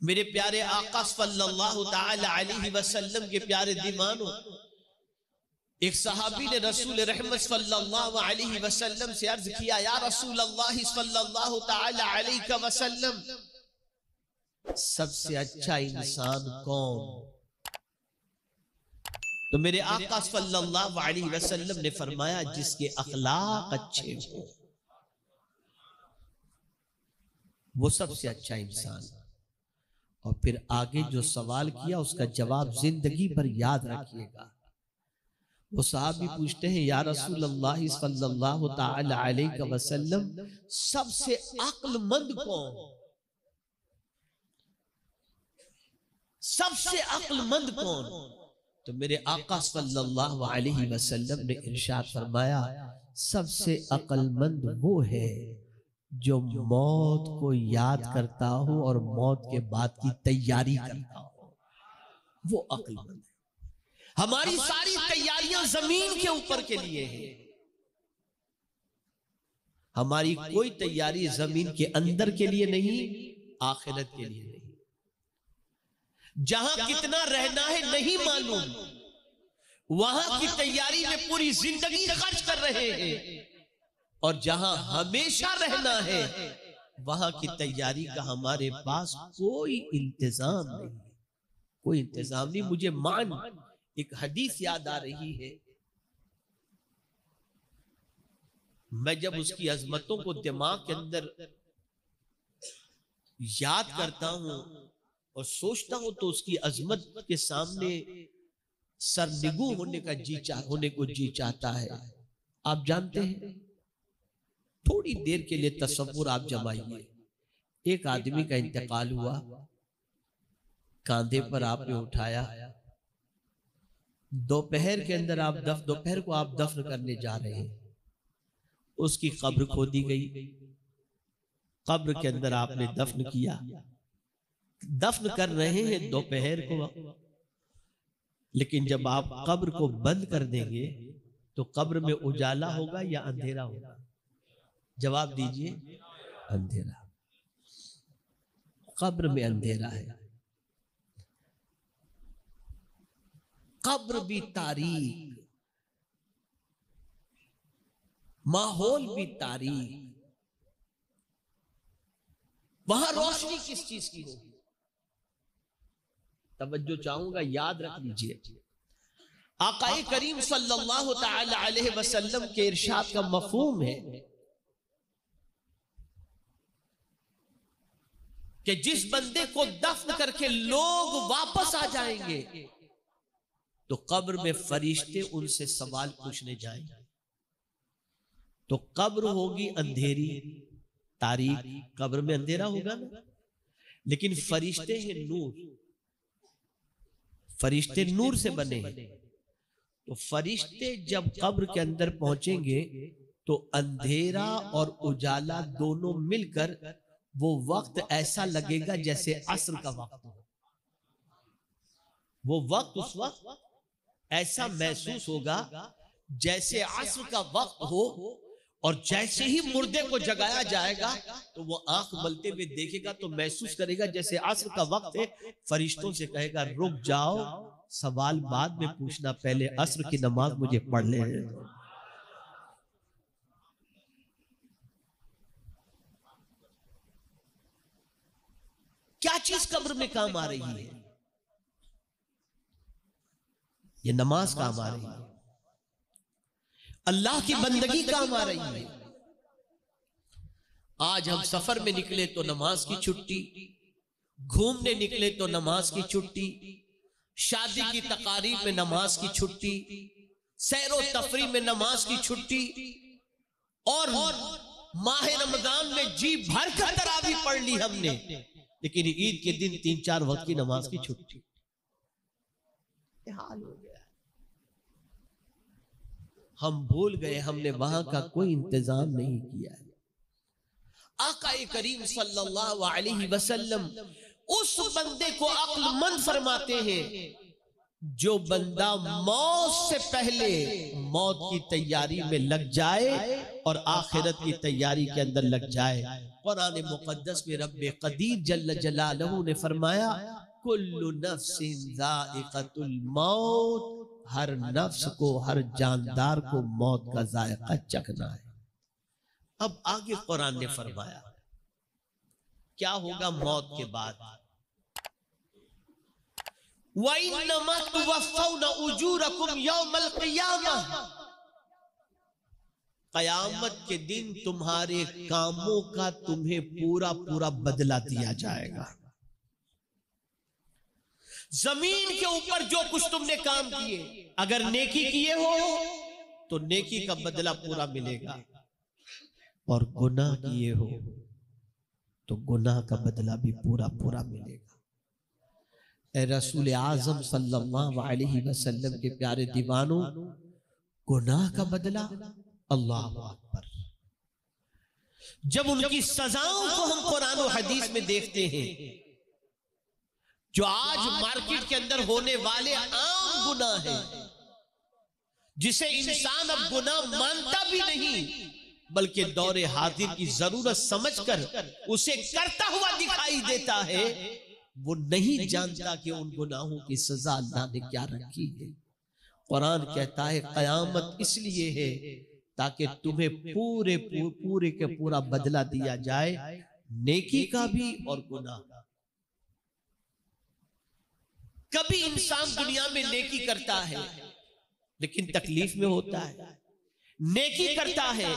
मेरे प्यारे आका सल्लल्लाहु ताला अलैहि वसल्लम के प्यारे दीवानों, एक सहाबी ने रसूल रहमत सल्लल्लाहु अलैहि वसल्लम से अर्ज किया, या रसूल अल्लाह सल्लल्लाहु ताला अलैहि वसल्लम, सबसे अच्छा इंसान कौन? तो मेरे आका सल्लल्लाहु अलैहि वसल्लम ने फरमाया, जिसके अखलाक अच्छे हो वो सबसे अच्छा इंसान। और फिर आगे जो सवाल किया उसका जवाब जिंदगी भर याद रखिएगा। वो साहब भी पूछते हैं, या रसूल अल्लाह सल्लल्लाहु ताला अलैहि वसल्लम, सबसे अक्लमंद कौन? सबसे अक्लमंद कौन? तो मेरे आका सल्लल्लाहु अलैहि वसल्लम ने इरशाद फरमाया, सबसे अक्लमंद वो है जो मौत को याद करता हो और मौत के बाद की तैयारी करता हो, वो अक्लमंद है। हमारी सारी तैयारियां जमीन के ऊपर के लिए है, हमारी कोई तैयारी जमीन के अंदर के लिए नहीं, आखिरत के लिए नहीं। जहां कितना रहना है नहीं मालूम, वहां की तैयारी में पूरी जिंदगी खर्च कर रहे हैं, और जहां हमेशा रहना है वहां की तैयारी का हमारे पास कोई इंतजाम नहीं, कोई इंतजाम नहीं। मुझे मान एक हदीस याद आ रही है, मैं जब उसकी अजमतों को दिमाग के अंदर याद करता हूं और सोचता हूं तो उसकी अजमत के सामने सरनिगू होने को जी चाहता है। आप जानते हैं, थोड़ी देर के लिए तसव्वुर आप जमाइए, एक आदमी का इंतकाल हुआ, कांधे पर आपने उठाया, दोपहर के अंदर दोपहर को आप दफन करने जा रहे हैं, उसकी कब्र खोदी गई, कब्र के अंदर आपने दफन किया, दफन कर रहे हैं दोपहर को, लेकिन जब आप कब्र को बंद कर देंगे तो कब्र में उजाला होगा या अंधेरा होगा? जवाब दीजिए, अंधेरा। कब्र में अंधेरा है, कब्र भी तारीक, माहौल भी तारीक, वहां रोशनी किस चीज की होगी? तवज्जो चाहूंगा, याद रख लीजिए, आकाए करीम सल्लल्लाहु ताला अलैहि वसल्लम के इरशाद का मफहूम है कि जिस बंदे को दफन करके लोग वापस आ जाएंगे तो कब्र में फरिश्ते उनसे सवाल पूछने जाएंगे। तो कब्र होगी अंधेरी, तारीख, कब्र में अंधेरा होगा ना, लेकिन फरिश्ते हैं नूर, फरिश्ते नूर से बने हैं। तो फरिश्ते जब कब्र के अंदर पहुंचेंगे तो अंधेरा और उजाला दोनों मिलकर वो वक्त ऐसा लगेगा जैसे असर का वक्त हो। वो वक्त उस वक्त ऐसा महसूस होगा जैसे असर का वक्त हो, और जैसे ही मुर्दे को जगाया जाएगा तो वो आंख मलते हुए देखेगा तो महसूस करेगा जैसे असर का वक्त है। फरिश्तों से कहेगा, रुक जाओ, सवाल बाद में पूछना, पहले असर की नमाज मुझे पढ़ ले। क्या चीज कब्र में काम आ रही है? ये नमाज काम आ रही है, अल्लाह की बंदगी काम आ रही है। आज हम सफर में निकले तो नमाज की छुट्टी, घूमने निकले तो नमाज की छुट्टी, शादी की तकारीब में नमाज की छुट्टी, सैरो तफरी में नमाज की छुट्टी, और माह रमजान में जी भर कर तरावी पढ़ ली हमने, लेकिन ईद के दिन 3-4 वक्त की नमाज की छुट्टी। हाल हो गया, हम भूल गए हमने वहां का कोई इंतजाम नहीं किया है। आकाए करीम सल्लल्लाहु अलैहि वसल्लम उस बंदे को अक्लमंद फरमाते हैं जो बंदा मौत से पहले मौत की तैयारी में लग जाए और आखिरत की तैयारी के अंदर लग जाए। कुरान मुकद्दस में रब्बे कदीर जल्ल जलालहू ने फरमाया, कुल्लु नफ्सिन ज़ाइक़तुल मौत, हर नफ्स को, हर जानदार को मौत का जायका चखना है। अब आगे कुरान ने फरमाया क्या होगा मौत के बाद। वइन्नमा तुवफ़्फ़ौना उजूरकुम यौमल क़ियामह, क़यामत के दिन तुम्हारे कामों का तुम्हें पूरा पूरा बदला दिया जाएगा। जमीन के ऊपर जो कुछ तुमने काम किए, अगर नेकी किए हो तो नेकी का बदला पूरा मिलेगा, और गुनाह किए हो तो गुनाह का बदला भी पूरा पूरा मिलेगा। ए रसूल आज़म सल्लल्लाहु अलैहि वसल्लम के प्यारे दीवानों, गुनाह का बदला, अल्लाह अकबर। जब उनकी सजाओं को हम कुरान और हदीस में देखते हैं, जो आज मार्केट के अंदर होने वाले आम गुनाह हैं, जिसे इंसान अब गुनाह मानता भी नहीं, बल्कि दौरे हाजिर की जरूरत समझकर उसे करता हुआ दिखाई देता है, वो नहीं जानता कि उन गुनाहों की सजा अल्लाह ने क्या रखी है। कुरान कहता है कयामत इसलिए है ताकि तुम्हें पूरे के पूरा बदला दिया जाए, नेकी का भी और गुनाह का। कभी इंसान दुनिया में नेकी करता है लेकिन तकलीफ में होता है, नेकी करता है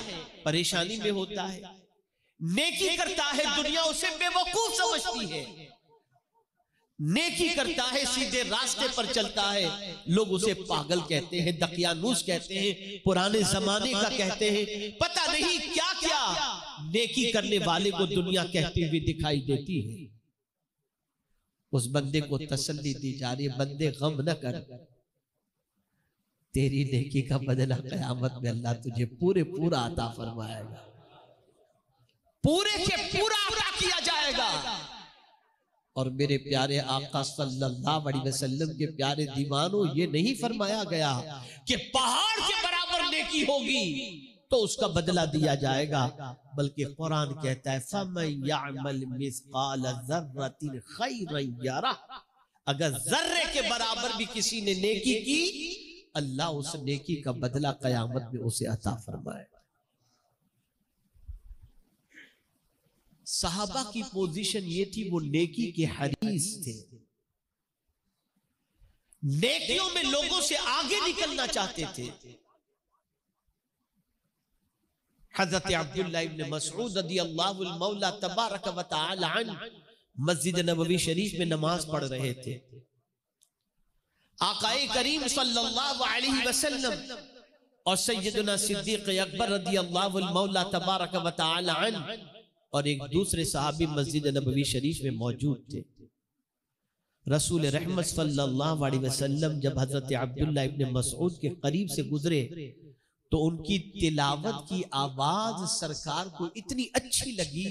परेशानी में होता है, नेकी करता है दुनिया उसे बेवकूफ समझती है, नेकी करता है सीधे रास्ते पर चलता है, लोग उसे पागल कहते हैं, दकियानूस कहते हैं, पुराने जमाने का कहते हैं, पता नहीं क्या क्या नेकी करने वाले को दुनिया कहती हुई दिखाई देती है। उस बंदे को तसल्ली दी जा रही है, बंदे गम न कर, तेरी नेकी का बदला क़यामत में अल्लाह तुझे पूरे पूरा अता फरमाएगा, पूरे से पूरा अता किया जाएगा। और मेरे प्यारे आका सल्लल्लाहु अलैहि वसल्लम के प्यारे दीवानों, ये नहीं फरमाया गया कि पहाड़ के बराबर नेकी होगी तो उसका बदला दिया जाएगा, बल्कि कुरान कहता है फमन यअमल मिस्काल ज़र्रतिन खैरन यरा, अगर जर्रे के बराबर भी किसी ने नेकी की, अल्लाह उस नेकी का बदला कयामत में उसे अता फरमाए। सहाबा की पोजीशन ये थी, वो नेकी के हरीस थे, नेकियों में लोगों से आगे निकलना चाहते थे। हजरत अब्दुल्ला इब्न मसऊद रदियल्लाहु मौला तबारक व तआला अन्हु मस्जिद नबवी शरीफ में नमाज पढ़ रहे थे। आकाए करीम सल्लल्लाहु अलैहि वसल्लम और सैयदना सिद्दीक अकबर रदियल्लाहु मौला तबारक व तआला अन्हु और एक दूसरे सहाबी मस्जिद नबवी शरीफ में मौजूद थे। रसूल रहमत सल्लल्लाहु अलैहि वसल्लम जब हजरत अब्दुल्ला इब्न मसऊद के करीब से गुजरे तो उनकी तिलावत की आवाज सरकार को इतनी अच्छी लगी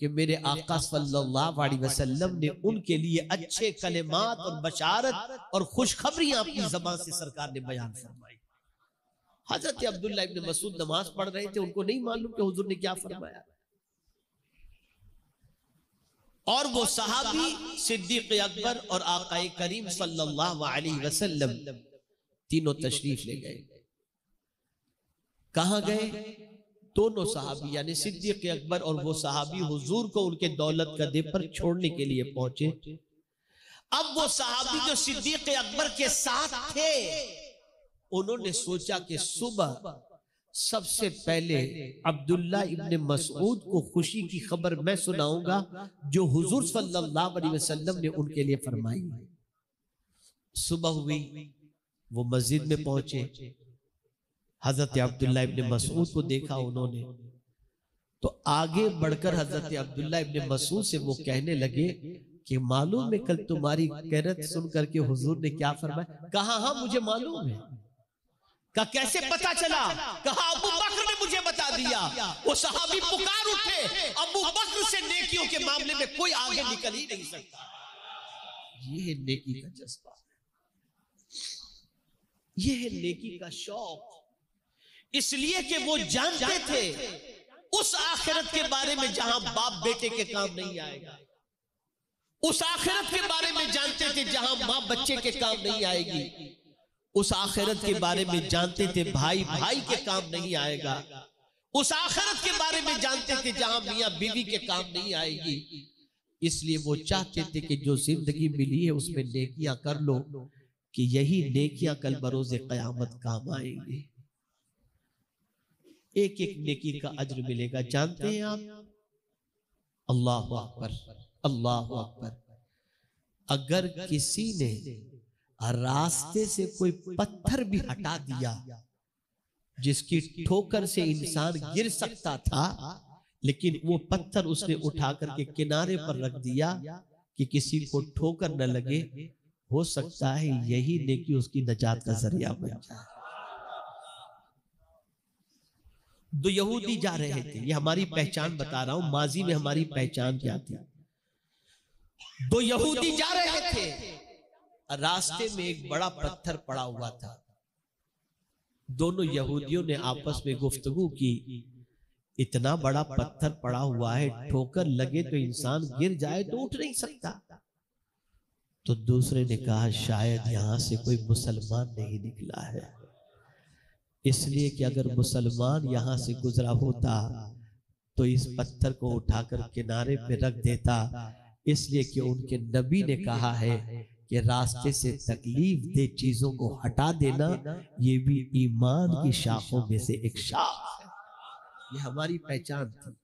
कि मेरे आका सल्लल्लाहु अलैहि वसल्लम ने उनके लिए अच्छे कलिमात और बशारत और खुशखबरियां अपनी ज़बान से सरकार ने बयान फरमाई। हजरत अब्दुल्ला इब्न मसऊद नमाज पढ़ रहे थे, उनको नहीं मालूम कि हुजूर ने क्या फरमाया, और वो सहाबी सिद्दीक अकबर और आकाए करीम सल्लल्लाहु अलैहि वसल्लम तीनों तशरीफ ले गए। कहां गए? दोनों सहाबी यानी सिद्दीक अकबर और वो सहाबी हुजूर को उनके दौलत गदे पर छोड़ने के लिए पहुंचे। अब वो सहाबी जो सिद्दीक अकबर के साथ थे, उन्होंने सोचा कि सुबह सबसे पहले अब्दुल्ला इब्न मसऊद को खुशी की खबर मैं सुनाऊंगा जो हुजूर सल्लल्लाहु अलैहि वसल्लम ने उनके लिए फरमाई। सुबह हुई, वो मस्जिद में पहुंचे, हजरत अब्दुल्ला इब्न मसऊद को देखा उन्होंने, तो आगे बढ़कर हजरत अब्दुल्ला इब्न मसऊद से वो कहने लगे कि मालूम है कल तुम्हारी किरत सुन करके हुजूर ने क्या फरमाया? कहा हाँ मुझे मालूम है। का कैसे पता चला? कहा अबू बकर ने मुझे बता दिया। वो सहाबी पुकार उठे, अबू बकर से नेकियों के मामले में कोई आगे निकल ही नहीं सकता। ये नेकी का जज्बा। यह है नेकी का शौक, इसलिए कि वो जानते थे उस आखिरत के बारे में जहां बाप बेटे के काम नहीं आएगा, उस आखिरत के बारे में जानते थे जहां मां बच्चे के काम नहीं आएगी, उस आखिरत के बारे में जानते थे भाई भाई के काम नहीं आएगा, उस आखिरत के बारे में जानते थे जहां मियां बीवी के काम नहीं आएगी। इसलिए वो चाहते थे कि जो जिंदगी मिली है उसमें नेकियां कर लो, कि यही नेकियां कल बरोज़े क़यामत काम आएंगी। एक एक नेकी का अज्र मिलेगा, जानते हैं आप? अल्लाह अकबर, अल्लाह अकबर। अगर किसी ने रास्ते से कोई पत्थर भी हटा दिया जिसकी ठोकर से इंसान गिर सकता था, लेकिन वो पत्थर उसने उठा करके किनारे पर रख दिया कि किसी को ठोकर न लगे, हो सकता है यही नेकी उसकी नजात का जरिया बन जाए। दो यहूदी जा रहे थे, ये हमारी पहचान बता रहा हूं, माजी में हमारी पहचान क्या थी। दो यहूदी जा रहे थे, रास्ते में एक बड़ा पत्थर पड़ा हुआ था। दोनों यहूदियों ने आपस में गुफ्तगू की, इतना बड़ा पत्थर पड़ा हुआ है, ठोकर लगे तो इंसान गिर जाए तो उठ नहीं सकता। तो दूसरे ने कहा शायद यहां से कोई मुसलमान नहीं निकला है, इसलिए कि अगर मुसलमान यहां से गुजरा होता तो इस पत्थर को उठाकर किनारे पे रख देता, इसलिए कि उनके नबी ने कहा है कि रास्ते से तकलीफ दे चीजों को हटा देना ये भी ईमान की शाखों में से एक शाख है। ये हमारी पहचान थी।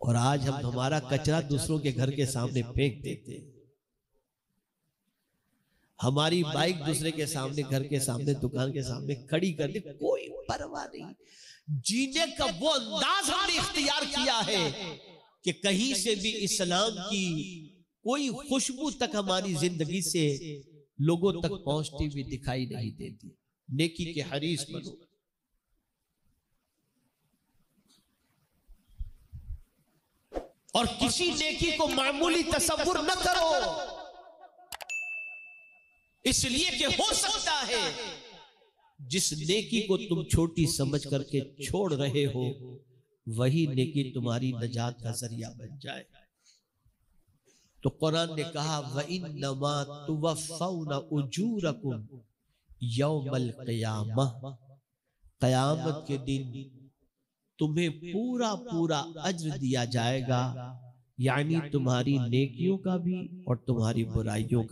और आज हम हमारा कचरा दूसरों के घर के सामने फेंक देते हैं, हमारी बाइक दूसरे के सामने, घर के सामने, दुकान के सामने खड़ी कर दे, कोई परवाह नहीं। जीने का वो अंदाज हमने इख्तियार किया है कि कहीं से भी इस्लाम की कोई खुशबू तक हमारी जिंदगी से लोगों तक पहुंचती हुई दिखाई नहीं देती। नेकी के हरीस बनो। और किसी नेकी को मामूली तसव्वुर न करो, इसलिए कि हो सकता है जिस नेकी को तुम छोटी समझ करके छोड़ रहे हो वही नेकी तुम्हारी नजात का जरिया बन जाए। तो कुरान ने कहा वइन्नमा तुवफ़्फ़ौना उजूरकुम यौमल क़ियामह, क़यामत के दिन तुम्हें पूरा पूरा अज्र दिया जाएगा, यानी तुम्हारी नेकियों का भी और तुम्हारी बुराइयों का।